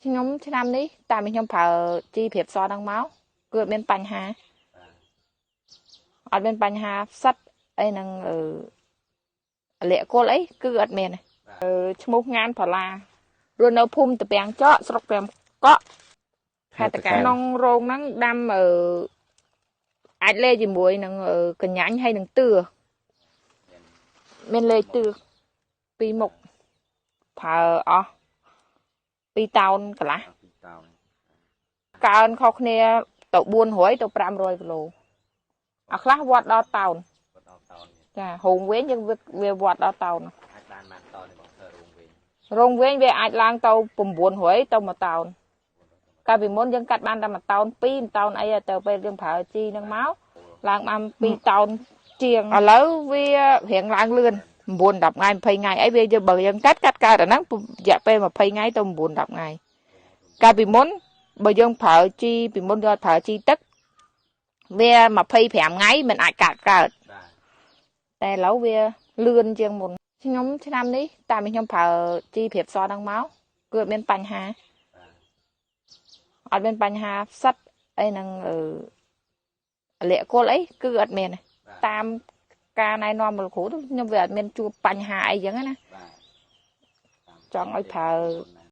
ខ្ញុំឆ្នាំនេះតាមខ្ញុំប្រើជីព្រាបសនឹងមកគឺអត់មានបញ្ហាផ្សិតអីនឹងលាក់គល់អីគឺអត់មានឈ្មោះងានផល្លារស់នៅភូមិតាពាំងចកស្រុកពាំកក់ខេត្តតាកែវក្នុងរោងហ្នឹងដាំអាចលេជាមួយនឹងកញ្ញាញ់ហើយនឹងទឿមានលេទឿពីរមុខប្រើអស់2 តោនកន្លះកើនខុសគ្នាទៅ400ទៅ500គីឡូអាខ្លះវត្តដល់តោនចាហូងវិញយើងវាវត្តដល់តោនអាចបានបានតោនបងធ្វើរោងវិញវាអាចឡើងទៅ900ទៅ1 តោនកាលពីមុនយើងកាត់បានតែ1 តោន2 តោនអីទៅពេលយើងប្រើជីនឹងមកឡើងបាន2 តោនជាងឥឡូវវារៀងឡើងលឿន9 10ថ្ងៃ20ថ្ងៃអីវាយើងបើយើងកាត់កើតអាហ្នឹងរយៈពេល20ថ្ងៃទៅ9 10ថ្ងៃកាលពីមុនបើយើងប្រើជីពីមុនយកប្រើជីទឹកវា25ថ្ងៃមិនអាចកើតតែឥឡូវវាលឿនជាងមុនខ្ញុំឆ្នាំនេះតាមខ្ញុំប្រើជីព្រាបសនឹងមកគឺអត់មានបញ្ហាផ្សិតអីនឹងលាក់គល់អីគឺអត់មានតាមការណែនាំរបស់គ្រូខ្ញុំវាអត់មានជួបបញ្ហាអីចឹងណាចង់ឲ្យប្រើ